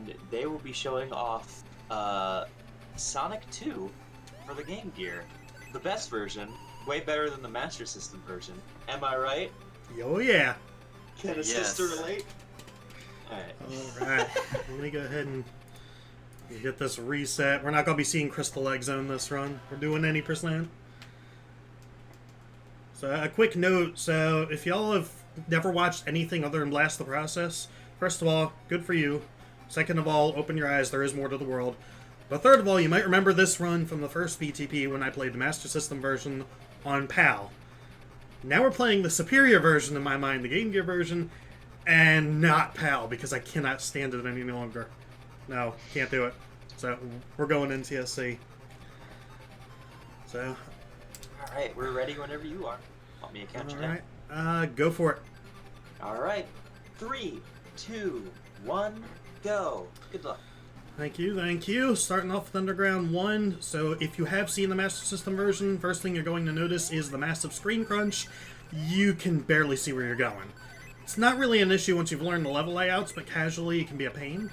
and they will be showing off Sonic 2 for the Game Gear. The best version, way better than the Master System version. Am I right? Oh yeah. Can a sister relate? Alright. Alright. Let me go ahead and get this reset. We're not going to be seeing Crystal Egg Zone this run. We're doing any %. So a quick note, so if y'all have never watched anything other than Blast the Process, first of all, good for you. Second of all, open your eyes, there is more to the world. But third of all, you might remember this run from the first BTP when I played the Master System version on PAL. Now we're playing the superior version in my mind, the Game Gear version, and not PAL, because I cannot stand it any longer. No, can't do it. So, we're going NTSC. So... Alright, we're ready whenever you are. Want me to count you down? Alright, go for it. Alright. 3, 2, 1, go. Good luck. Thank you, thank you. Starting off with Underground 1. So if you have seen the Master System version, first thing you're going to notice is the massive screen crunch. You can barely see where you're going. It's not really an issue once you've learned the level layouts, but casually it can be a pain.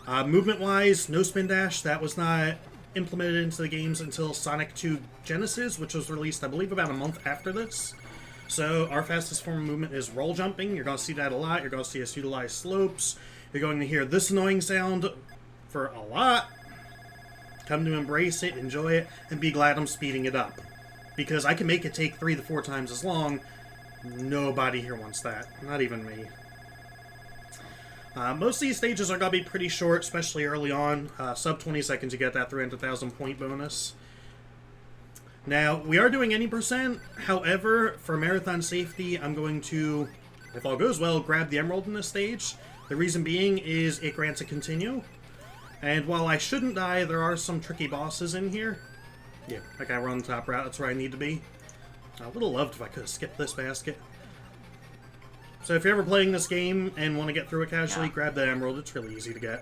Movement-wise, no spin dash. That was not implemented into the games until Sonic 2 Genesis, which was released, I believe, about a month after this. So our fastest form of movement is roll jumping. You're going to see that a lot. You're going to see us utilize slopes. You're going to hear this annoying sound for a lot. Come to embrace it, enjoy it, and be glad I'm speeding it up. Because I can make it take 3 to 4 times as long. Nobody here wants that. Not even me. Most of these stages are going to be pretty short, especially early on. Sub 20 seconds you get that 300,000 point bonus. Now, we are doing any %. However, for marathon safety, I'm going to, if all goes well, grab the Emerald in this stage. The reason being is it grants a continue. And while I shouldn't die, there are some tricky bosses in here. Yeah, okay, we're on the top route. That's where I need to be. I would have loved if I could have skipped this basket. So if you're ever playing this game and want to get through it casually, grab the Emerald. It's really easy to get.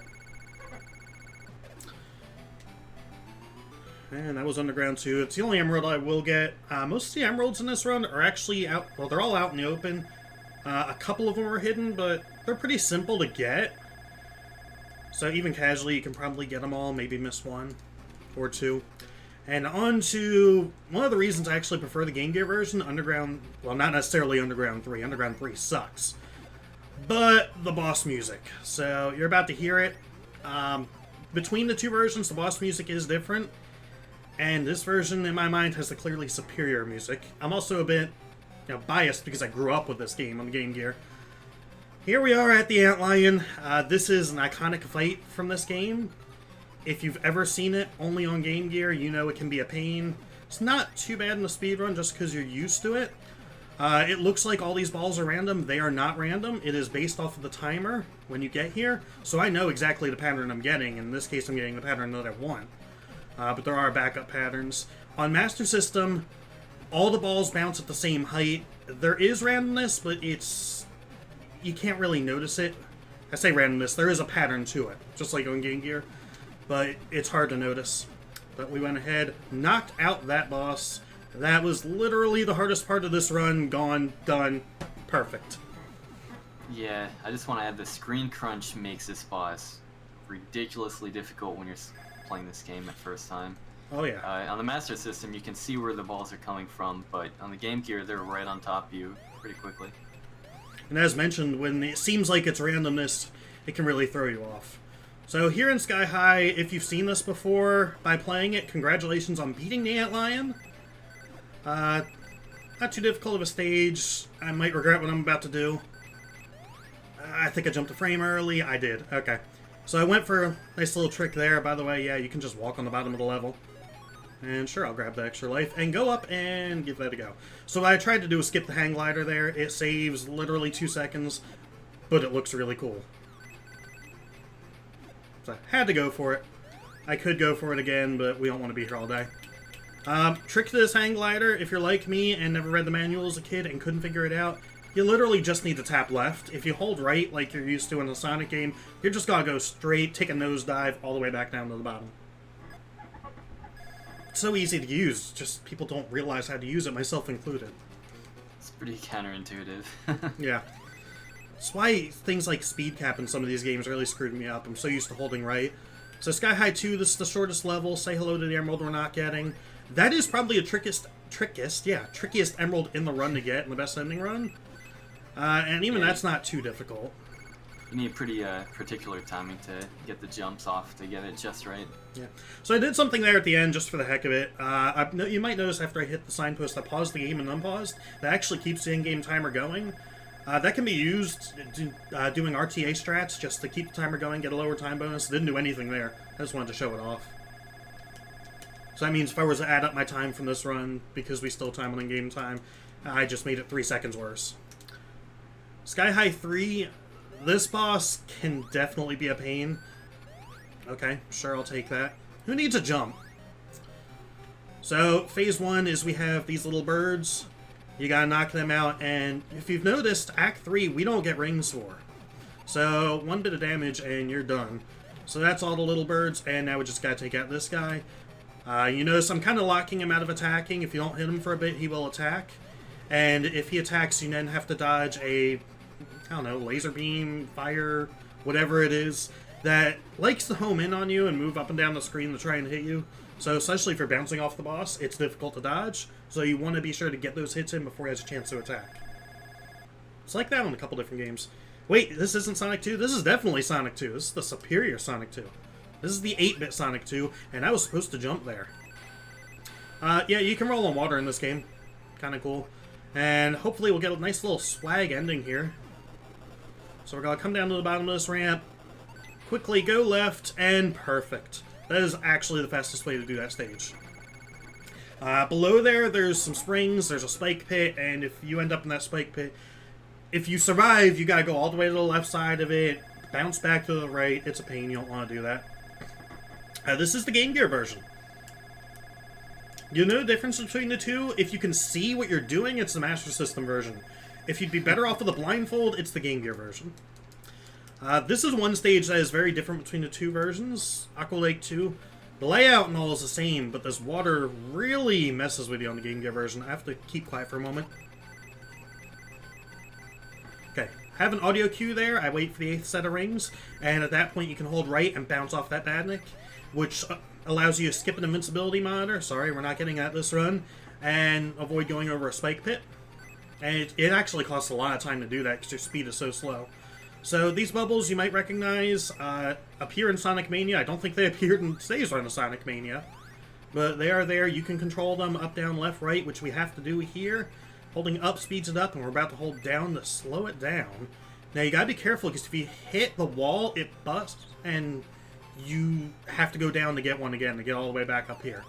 And that was Underground 2. It's the only Emerald I will get. Most of the Emeralds in this run are actually out... Well, they're all out in the open. A couple of them are hidden, but they're pretty simple to get. So even casually, you can probably get them all, maybe miss 1 or 2. And on to one of the reasons I actually prefer the Game Gear version, Underground... Well, not necessarily Underground 3. Underground 3 sucks. But the boss music. So you're about to hear it. Between the two versions, the boss music is different. And this version, in my mind, has the clearly superior music. I'm also a bit biased because I grew up with this game on the Game Gear. Here we are at the Antlion. This is an iconic fight from this game. If you've ever seen it only on Game Gear, you know it can be a pain. It's not too bad in the speedrun just because you're used to it. It looks like all these balls are random. They are not random. It is based off of the timer when you get here. So I know exactly the pattern I'm getting. In this case, I'm getting the pattern that I want. But there are backup patterns. On Master System, all the balls bounce at the same height. There is randomness, but it's... You can't really notice it. I say randomness, there is a pattern to it, just like on Game Gear. But it's hard to notice. But we went ahead, knocked out that boss. That was literally the hardest part of this run. Gone, done, perfect. Yeah, I just want to add the screen crunch makes this boss ridiculously difficult when you're playing this game at first time. Oh yeah. On the Master System, you can see where the balls are coming from, but on the Game Gear, they're right on top of you pretty quickly. And as mentioned, when it seems like it's randomness, it can really throw you off. So here in Sky High, if you've seen this before by playing it, congratulations on beating the Antlion. Not too difficult of a stage. I might regret what I'm about to do. I think I jumped a frame early. I did. Okay. So I went for a nice little trick there. By the way, yeah, you can just walk on the bottom of the level. And sure, I'll grab the extra life and go up and give that a go. So what I tried to do was skip the hang glider there. It saves literally 2 seconds, but it looks really cool. So I had to go for it. I could go for it again, but we don't want to be here all day. Trick to this hang glider, if you're like me and never read the manual as a kid and couldn't figure it out, you literally just need to tap left. If you hold right, like you're used to in a Sonic game, you're just gonna go straight, take a nosedive, all the way back down to the bottom. It's so easy to use, just people don't realize how to use it, myself included. It's pretty counterintuitive. Yeah. That's why things like speed cap in some of these games really screwed me up. I'm so used to holding right. So Sky High 2, this is the shortest level. Say hello to the emerald we're not getting. That is probably the trickiest emerald in the run to get in the best ending run. And even that's not too difficult. You need pretty particular timing to get the jumps off to get it just right. Yeah. So I did something there at the end just for the heck of it. You might notice after I hit the signpost, I paused the game and unpaused. That actually keeps the in-game timer going. That can be used doing RTA strats just to keep the timer going, get a lower time bonus. Didn't do anything there. I just wanted to show it off. So that means if I was to add up my time from this run, because we still time on in-game time, I just made it 3 seconds worse. Sky High 3, this boss can definitely be a pain. Okay, sure, I'll take that. Who needs a jump? So, phase 1 is we have these little birds. You gotta knock them out, and if you've noticed, Act 3, we don't get rings for. So, 1 bit of damage and you're done. So that's all the little birds, and now we just gotta take out this guy. You notice I'm kind of locking him out of attacking. If you don't hit him for a bit, he will attack. And if he attacks, you then have to dodge a, I don't know, laser beam, fire, whatever it is, that likes to home in on you and move up and down the screen to try and hit you. So especially if you're bouncing off the boss, it's difficult to dodge. So you want to be sure to get those hits in before he has a chance to attack. It's like that in a couple different games. Wait, this isn't Sonic 2? This is definitely Sonic 2. This is the superior Sonic 2. This is the 8-bit Sonic 2, and I was supposed to jump there. Yeah, you can roll on water in this game. Kind of cool. And hopefully we'll get a nice little swag ending here. So we're going to come down to the bottom of this ramp, quickly go left, and perfect. That is actually the fastest way to do that stage. Below there, there's some springs, there's a spike pit, and if you end up in that spike pit, if you survive, you got to go all the way to the left side of it, bounce back to the right. It's a pain, you don't want to do that. This is the Game Gear version. You know the difference between the two? If you can see what you're doing, it's the Master System version. If you'd be better off with a blindfold, it's the Game Gear version. This is one stage that is very different between the two versions. Aqua Lake 2. The layout and all is the same, but this water really messes with you on the Game Gear version. I have to keep quiet for a moment. Okay, have an audio cue there. I wait for the 8th set of rings, and at that point you can hold right and bounce off that badnik, which allows you to skip an invincibility monitor. Sorry, we're not getting at this run. And avoid going over a spike pit. And it actually costs a lot of time to do that because your speed is so slow. So these bubbles you might recognize appear in Sonic Mania. I don't think they appeared in today's run of Sonic Mania. But they are there. You can control them up, down, left, right, which we have to do here. Holding up speeds it up, and we're about to hold down to slow it down. Now you gotta be careful because if you hit the wall, it busts, and you have to go down to get one again to get all the way back up here.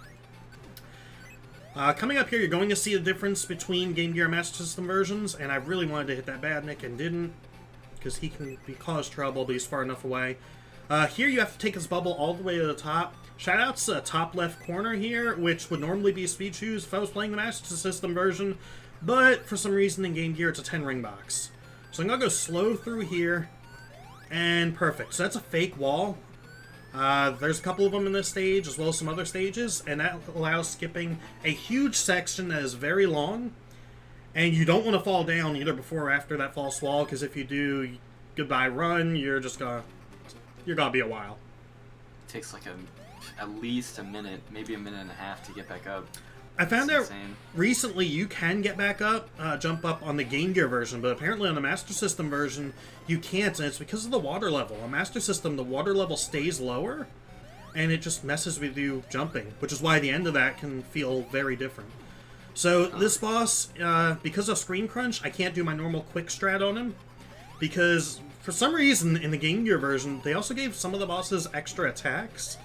Coming up here, you're going to see the difference between Game Gear and Master System versions, and I really wanted to hit that badnik and didn't, because he can cause trouble, but he's far enough away. Here you have to take this bubble all the way to the top. Shoutouts to the top left corner here, which would normally be speed shoes if I was playing the Master System version, but for some reason in Game Gear it's a 10-ring box. So I'm going to go slow through here, and perfect. So that's a fake wall. There's a couple of them in this stage, as well as some other stages, and that allows skipping a huge section that is very long, and you don't want to fall down either before or after that false wall, because if you do, goodbye run, you're gonna be a while. It takes like at least a minute, maybe a minute and a half to get back up. I found out insane. Recently you can get back up, jump up on the Game Gear version, but apparently on the Master System version you can't, and it's because of the water level. On Master System, the water level stays lower, and it just messes with you jumping, which is why the end of that can feel very different. So this boss, because of screen crunch, I can't do my normal quick strat on him, because for some reason in the Game Gear version, they also gave some of the bosses extra attacks.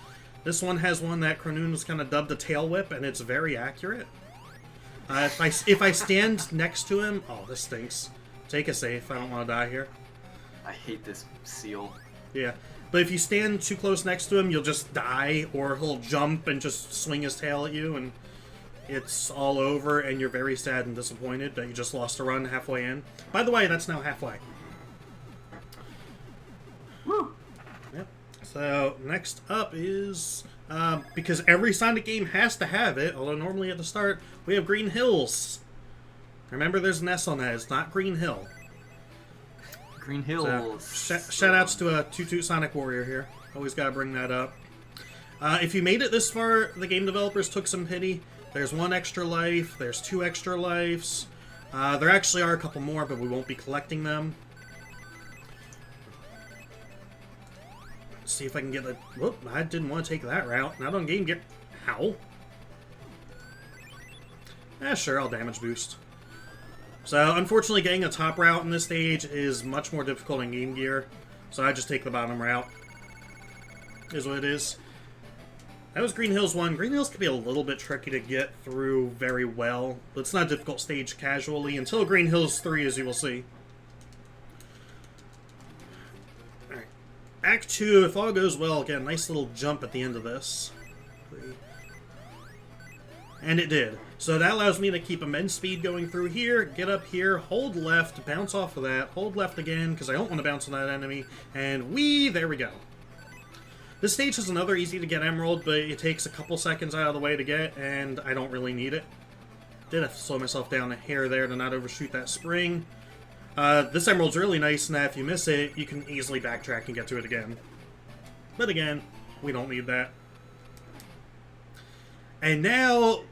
This one has one that Cronoon was kind of dubbed a tail whip, and it's very accurate. If I stand next to him... Oh, this stinks. Take a safe. I don't want to die here. I hate this seal. Yeah. But if you stand too close next to him, you'll just die, or he'll jump and just swing his tail at you, and it's all over, and you're very sad and disappointed that you just lost a run halfway in. By the way, that's now halfway. Woo! Yep. So, next up is, because every Sonic game has to have it, although normally at the start, we have Green Hills. Remember, there's an S on that, it's not Green Hill. Green Hills. So, shout outs to a Toot Toot Sonic Warrior here. Always gotta bring that up. If you made it this far, the game developers took some pity. There's 1 extra life, there's 2 extra lives. There actually are a couple more, but we won't be collecting them. Let's see if I can get the... Whoop, I didn't want to take that route. Not on Game Gear. How? Sure, I'll damage boost. So, unfortunately, getting a top route in this stage is much more difficult in Game Gear. So I just take the bottom route. Is what it is. That was Green Hills 1. Green Hills can be a little bit tricky to get through very well. But it's not a difficult stage casually until Green Hills 3, as you will see. Alright. Act 2, if all goes well, get a nice little jump at the end of this. And it did. So that allows me to keep immense speed going through here, get up here, hold left, bounce off of that, hold left again, because I don't want to bounce on that enemy, and whee, there we go. This stage is another easy to get emerald, but it takes a couple seconds out of the way to get, and I don't really need it. Did have to slow myself down a hair there to not overshoot that spring. This emerald's really nice in that if you miss it, you can easily backtrack and get to it again. But again, we don't need that. And now...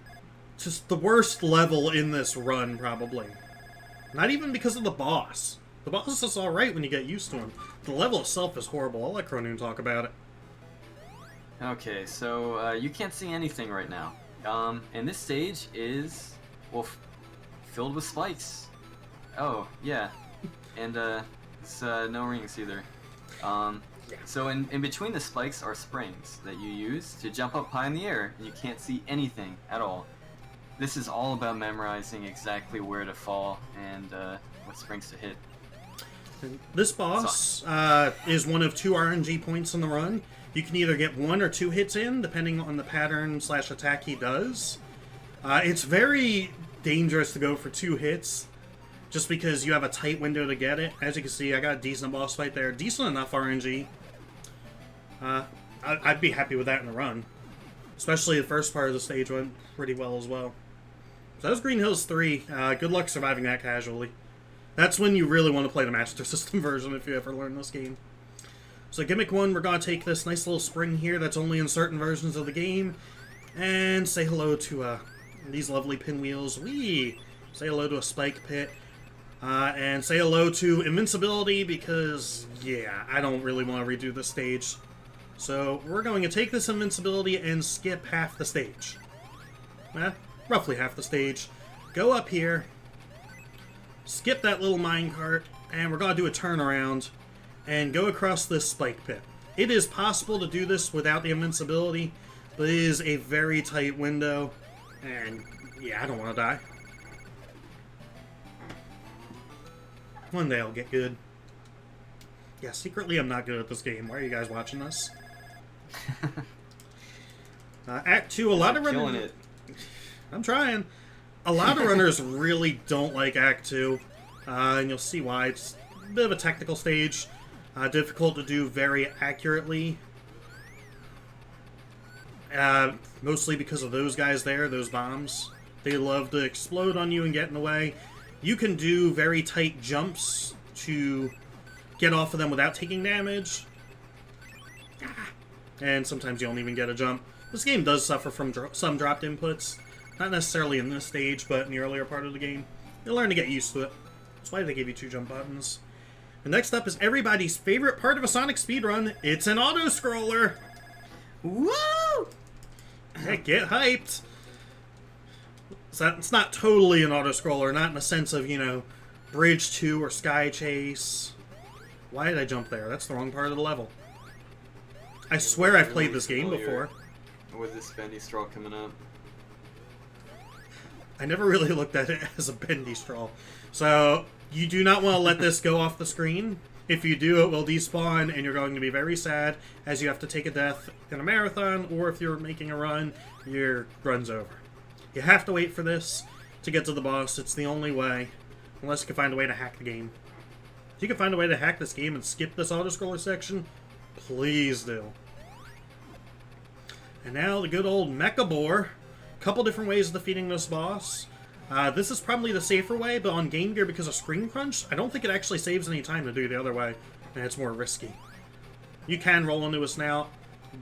just the worst level in this run, probably. Not even because of the boss. The boss is alright when you get used to him. The level itself is horrible. I'll let Cronoon talk about it. Okay, so you can't see anything right now. And this stage is, well, filled with spikes. Oh, yeah. And it's no rings either. So in between the spikes are springs that you use to jump up high in the air, and you can't see anything at all. This is all about memorizing exactly where to fall and what springs to hit. This boss is one of 2 RNG points in the run. You can either get 1 or 2 hits in, depending on the pattern / attack he does. It's very dangerous to go for 2 hits, just because you have a tight window to get it. As you can see, I got a decent boss fight there. Decent enough RNG. I'd be happy with that in the run. Especially the first part of the stage went pretty well as well. So that was Green Hills 3. Good luck surviving that casually. That's when you really want to play the Master System version if you ever learn this game. So Gimmick 1, we're going to take this nice little spring here that's only in certain versions of the game. And say hello to these lovely pinwheels. Whee! Say hello to a spike pit. And say hello to invincibility because, yeah, I don't really want to redo this stage. So we're going to take this invincibility and skip half the stage. Roughly half the stage. Go up here. Skip that little minecart. And we're going to do a turnaround. And go across this spike pit. It is possible to do this without the invincibility. But it is a very tight window. And, yeah, I don't want to die. One day I'll get good. Yeah, secretly I'm not good at this game. Why are you guys watching this? Act 2, a lot of runners... Killing it. I'm trying. A lot of runners really don't like Act 2. And you'll see why. It's a bit of a technical stage. Difficult to do very accurately. Mostly because of those guys there, those bombs. They love to explode on you and get in the way. You can do very tight jumps to get off of them without taking damage. And sometimes you don't even get a jump. This game does suffer from some dropped inputs. Not necessarily in this stage, but in the earlier part of the game. You'll learn to get used to it. That's why they give you 2 jump buttons. And next up is everybody's favorite part of a Sonic speedrun. It's an auto-scroller! Woo! Hey, get hyped! So it's not totally an auto-scroller, not in the sense of, you know, Bridge 2 or Sky Chase. Why did I jump there? That's the wrong part of the level. I swear I've played this game before. With this bendy straw coming up. I never really looked at it as a bendy straw. So, you do not want to let this go off the screen. If you do, it will despawn, and you're going to be very sad, as you have to take a death in a marathon, or if you're making a run, your run's over. You have to wait for this to get to the boss. It's the only way, unless you can find a way to hack the game. If you can find a way to hack this game and skip this auto-scroller section, please do. And now the good old Mecha Boar. Couple different ways of defeating this boss. This is probably the safer way, but on Game Gear, because of screen crunch, I don't think it actually saves any time to do the other way, and it's more risky. You can roll into a snout,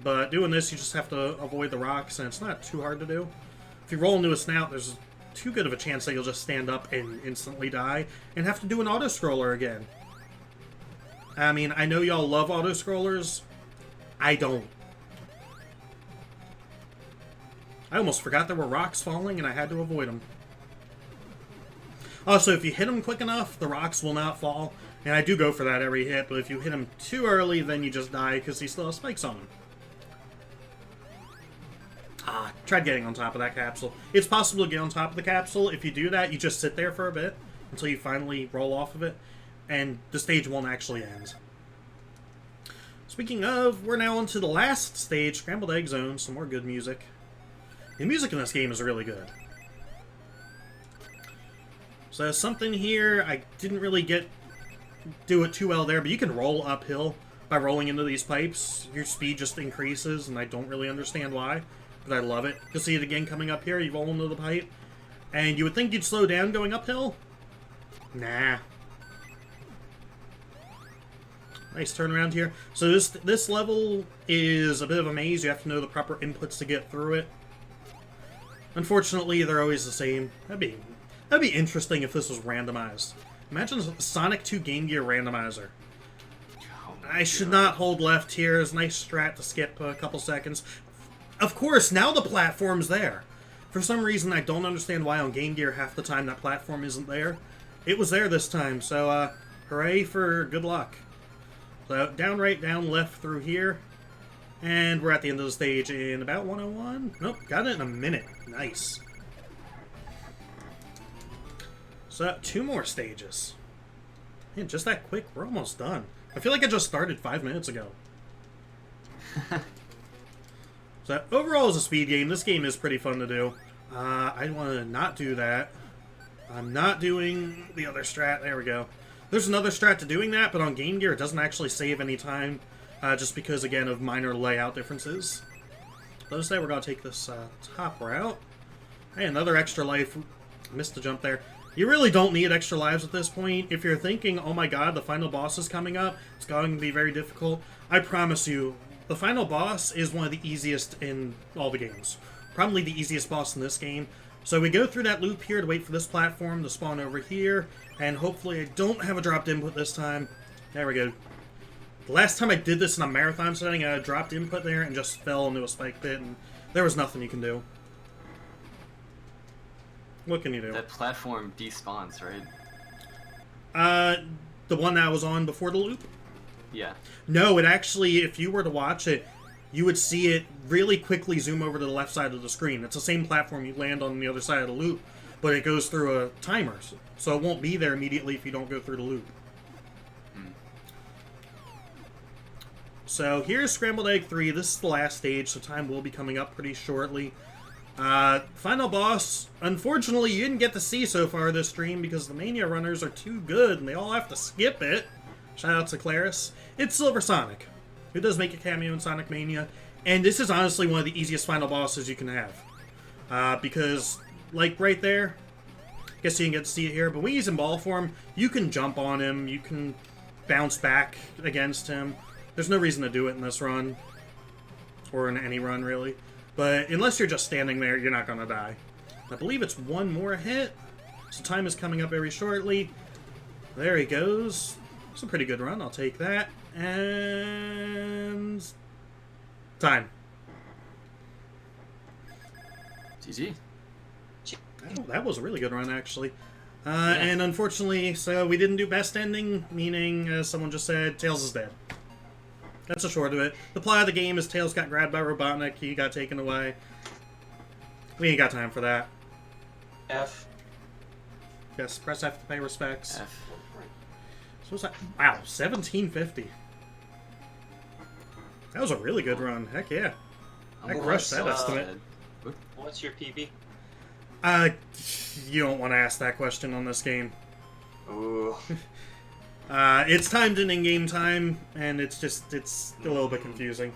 but doing this, you just have to avoid the rocks, and it's not too hard to do. If you roll into a snout, there's too good of a chance that you'll just stand up and instantly die, and have to do an auto-scroller again. I mean, I know y'all love auto-scrollers. I don't. I almost forgot there were rocks falling, and I had to avoid them. Also, if you hit them quick enough, the rocks will not fall. And I do go for that every hit, but if you hit him too early, then you just die because he still has spikes on him. Tried getting on top of that capsule. It's possible to get on top of the capsule. If you do that, you just sit there for a bit until you finally roll off of it, and the stage won't actually end. Speaking of, we're now on to the last stage, Scrambled Egg Zone, some more good music. The music in this game is really good. So there's something here, I didn't really do it too well there, but you can roll uphill by rolling into these pipes. Your speed just increases, and I don't really understand why, but I love it. You'll see it again coming up here, you roll into the pipe, and you would think you'd slow down going uphill. Nah. Nice turnaround here. So this level is a bit of a maze, you have to know the proper inputs to get through it. Unfortunately, they're always the same. That'd be interesting if this was randomized. Imagine a Sonic 2 Game Gear randomizer. I should not hold left here. It's a nice strat to skip a couple seconds. Of course, now the platform's there. For some reason, I don't understand why on Game Gear half the time that platform isn't there. It was there this time, so hooray for good luck. So down, right, down, left through here. And we're at the end of the stage in about 101. Nope, got it in a minute. Nice. So, 2 more stages. Man, just that quick, we're almost done. I feel like I just started 5 minutes ago. So, overall, as a speed game, this game is pretty fun to do. I want to not do that. I'm not doing the other strat. There we go. There's another strat to doing that, but on Game Gear, it doesn't actually save any time. Just because, again, of minor layout differences. Let's say we're going to take this top route. Hey, another extra life. Missed the jump there. You really don't need extra lives at this point. If you're thinking, oh my god, the final boss is coming up, it's going to be very difficult, I promise you, the final boss is one of the easiest in all the games. Probably the easiest boss in this game. So we go through that loop here to wait for this platform to spawn over here, and hopefully I don't have a dropped input this time. There we go. The last time I did this in a marathon setting, I dropped input there and just fell into a spike pit, and there was nothing you can do. What can you do? That platform despawns, right? The one that I was on before the loop? Yeah. No, it actually, if you were to watch it, you would see it really quickly zoom over to the left side of the screen. It's the same platform you land on the other side of the loop, but it goes through a timer, so it won't be there immediately if you don't go through the loop. So here's Scrambled Egg 3. This is the last stage, so time will be coming up pretty shortly. Final boss, unfortunately, you didn't get to see so far this stream because the Mania runners are too good and they all have to skip it. Shout out to Claris. It's Silver Sonic, who does make a cameo in Sonic Mania, and this is honestly one of the easiest final bosses you can have. Because, like right there, I guess you didn't get to see it here, but when he's in ball form, you can jump on him, you can bounce back against him. There's no reason to do it in this run, or in any run, really. But unless you're just standing there, you're not going to die. I believe it's one more hit, so time is coming up very shortly. There he goes. It's a pretty good run, I'll take that. And... time. GG. Oh, that was a really good run, actually. And unfortunately, so we didn't do best ending, meaning, as someone just said, Tails is dead. That's the short of it. The plot of the game is Tails got grabbed by Robotnik, he got taken away. We ain't got time for that. F. Yes, press F to pay respects. F. So what's that? Wow, 1750. That was a really good run. Heck yeah. I crushed that estimate. What's your PB? You don't want to ask that question on this game. Ooh. It's timed in in-game time, and it's a little bit confusing.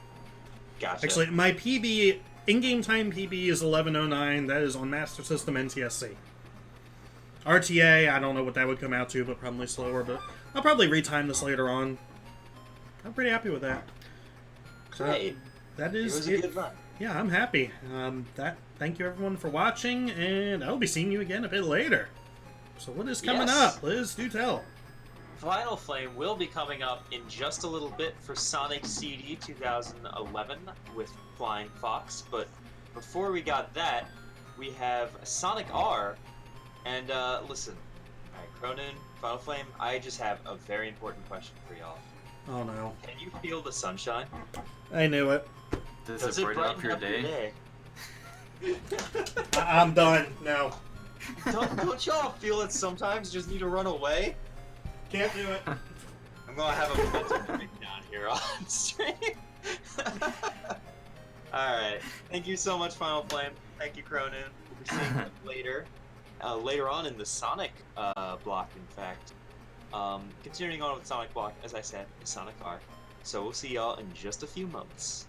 Gotcha. Actually, my PB, in-game time PB is 1109. That is on Master System NTSC. RTA, I don't know what that would come out to, but probably slower. But I'll probably retime this later on. I'm pretty happy with that. So Great. that It is was a good run. Yeah, I'm happy. Thank you everyone for watching, and I'll be seeing you again a bit later. So what is coming Yes. up? Liz, do tell. FinalFlame will be coming up in just a little bit for Sonic CD 2011 with Flying Fox, but before we got that, we have Sonic R, and listen, alright, Cronin, FinalFlame, I just have a very important question for y'all. Oh no. Can you feel the sunshine? I knew it. Does it brighten up your day? I'm done. No. Don't y'all feel it sometimes? Just need to run away? Can't do it. I'm gonna have a momentum breakdown here on stream. Alright. Thank you so much, FinalFlame. Thank you, Cronin. We'll be seeing you later. Later on in the Sonic block, in fact. Continuing on with Sonic block, as I said, is Sonic R. So we'll see y'all in just a few months.